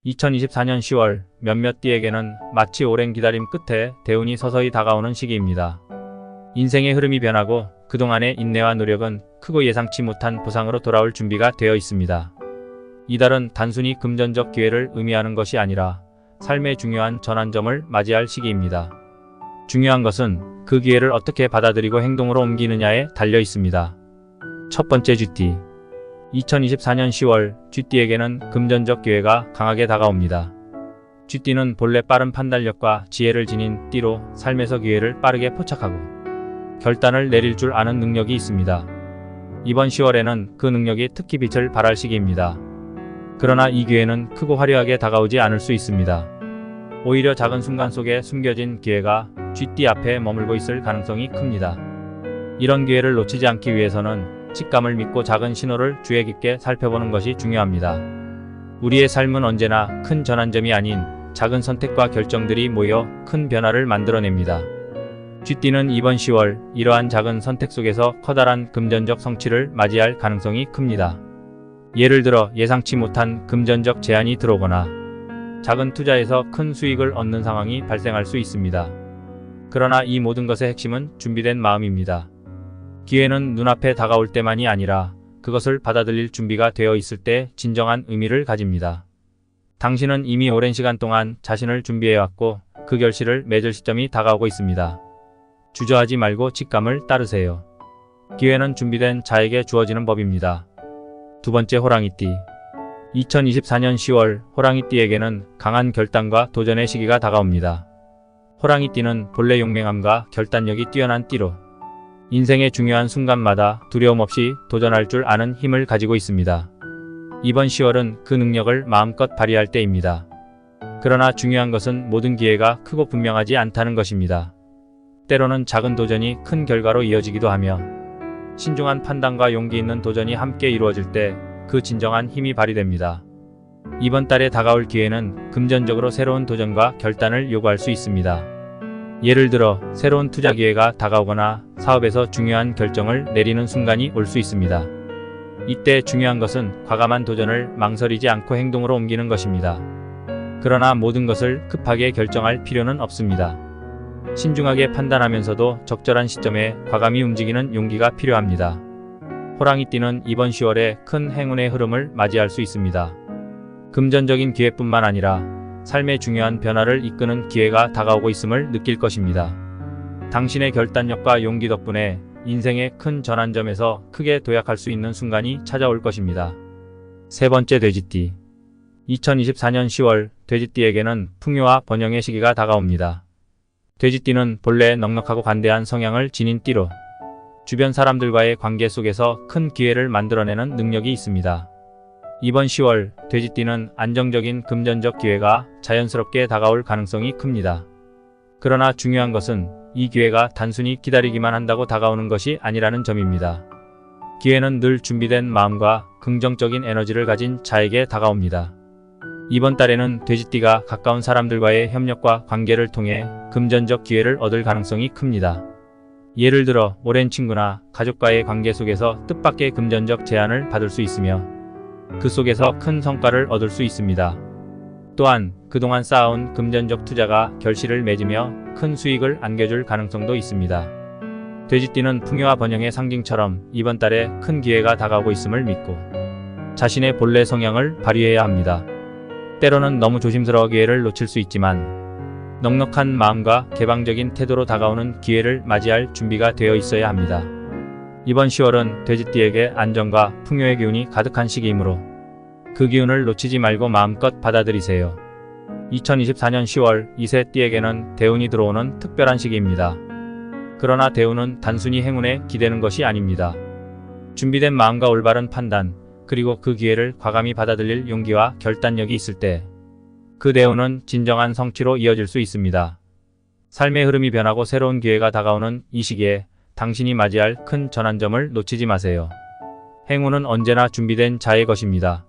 2024년 10월 몇몇 띠에게는 마치 오랜 기다림 끝에 대운이 서서히 다가오는 시기입니다. 인생의 흐름이 변하고 그동안의 인내와 노력은 크고 예상치 못한 보상으로 돌아올 준비가 되어 있습니다. 이달은 단순히 금전적 기회를 의미하는 것이 아니라 삶의 중요한 전환점을 맞이할 시기입니다. 중요한 것은 그 기회를 어떻게 받아들이고 행동으로 옮기느냐에 달려 있습니다. 첫 번째 쥐띠. 2024년 10월 쥐띠에게는 금전적 기회가 강하게 다가옵니다. 쥐띠는 본래 빠른 판단력과 지혜를 지닌 띠로 삶에서 기회를 빠르게 포착하고 결단을 내릴 줄 아는 능력이 있습니다. 이번 10월에는 그 능력이 특히 빛을 발할 시기입니다. 그러나 이 기회는 크고 화려하게 다가오지 않을 수 있습니다. 오히려 작은 순간 속에 숨겨진 기회가 쥐띠 앞에 머물고 있을 가능성이 큽니다. 이런 기회를 놓치지 않기 위해서는 직감을 믿고 작은 신호를 주의 깊게 살펴보는 것이 중요합니다. 우리의 삶은 언제나 큰 전환점이 아닌 작은 선택과 결정들이 모여 큰 변화를 만들어냅니다. 쥐띠는 이번 10월 이러한 작은 선택 속에서 커다란 금전적 성취를 맞이할 가능성이 큽니다. 예를 들어 예상치 못한 금전적 제안이 들어오거나 작은 투자에서 큰 수익을 얻는 상황이 발생할 수 있습니다. 그러나 이 모든 것의 핵심은 준비된 마음입니다. 기회는 눈앞에 다가올 때만이 아니라 그것을 받아들일 준비가 되어 있을 때 진정한 의미를 가집니다. 당신은 이미 오랜 시간 동안 자신을 준비해왔고 그 결실을 맺을 시점이 다가오고 있습니다. 주저하지 말고 직감을 따르세요. 기회는 준비된 자에게 주어지는 법입니다. 두 번째 호랑이띠. 2024년 10월 호랑이띠에게는 강한 결단과 도전의 시기가 다가옵니다. 호랑이띠는 본래 용맹함과 결단력이 뛰어난 띠로 인생의 중요한 순간마다 두려움 없이 도전할 줄 아는 힘을 가지고 있습니다. 이번 10월은 그 능력을 마음껏 발휘할 때입니다. 그러나 중요한 것은 모든 기회가 크고 분명하지 않다는 것입니다. 때로는 작은 도전이 큰 결과로 이어지기도 하며 신중한 판단과 용기 있는 도전이 함께 이루어질 때 그 진정한 힘이 발휘됩니다. 이번 달에 다가올 기회는 금전적으로 새로운 도전과 결단을 요구할 수 있습니다. 예를 들어 새로운 투자 기회가 다가오거나 사업에서 중요한 결정을 내리는 순간이 올 수 있습니다. 이때 중요한 것은 과감한 도전을 망설이지 않고 행동으로 옮기는 것입니다. 그러나 모든 것을 급하게 결정할 필요는 없습니다. 신중하게 판단하면서도 적절한 시점에 과감히 움직이는 용기가 필요합니다. 호랑이띠는 이번 10월에 큰 행운의 흐름을 맞이할 수 있습니다. 금전적인 기회뿐만 아니라 삶의 중요한 변화를 이끄는 기회가 다가오고 있음을 느낄 것입니다. 당신의 결단력과 용기 덕분에 인생의 큰 전환점에서 크게 도약할 수 있는 순간이 찾아올 것입니다. 세 번째 돼지띠. 2024년 10월 돼지띠에게는 풍요와 번영의 시기가 다가옵니다. 돼지띠는 본래 넉넉하고 관대한 성향을 지닌 띠로 주변 사람들과의 관계 속에서 큰 기회를 만들어내는 능력이 있습니다. 이번 10월 돼지띠는 안정적인 금전적 기회가 자연스럽게 다가올 가능성이 큽니다. 그러나 중요한 것은 이 기회가 단순히 기다리기만 한다고 다가오는 것이 아니라는 점입니다. 기회는 늘 준비된 마음과 긍정적인 에너지를 가진 자에게 다가옵니다. 이번 달에는 돼지띠가 가까운 사람들과의 협력과 관계를 통해 금전적 기회를 얻을 가능성이 큽니다. 예를 들어 오랜 친구나 가족과의 관계 속에서 뜻밖의 금전적 제안을 받을 수 있으며 그 속에서 큰 성과를 얻을 수 있습니다. 또한 그동안 쌓아온 금전적 투자가 결실을 맺으며 큰 수익을 안겨줄 가능성도 있습니다. 돼지띠는 풍요와 번영의 상징처럼 이번 달에 큰 기회가 다가오고 있음을 믿고 자신의 본래 성향을 발휘해야 합니다. 때로는 너무 조심스러워 기회를 놓칠 수 있지만 넉넉한 마음과 개방적인 태도로 다가오는 기회를 맞이할 준비가 되어 있어야 합니다. 이번 10월은 돼지띠에게 안정과 풍요의 기운이 가득한 시기이므로 그 기운을 놓치지 말고 마음껏 받아들이세요. 2024년 10월 이세띠에게는 대운이 들어오는 특별한 시기입니다. 그러나 대운은 단순히 행운에 기대는 것이 아닙니다. 준비된 마음과 올바른 판단, 그리고 그 기회를 과감히 받아들일 용기와 결단력이 있을 때 그 대운은 진정한 성취로 이어질 수 있습니다. 삶의 흐름이 변하고 새로운 기회가 다가오는 이 시기에 당신이 맞이할 큰 전환점을 놓치지 마세요. 행운은 언제나 준비된 자의 것입니다.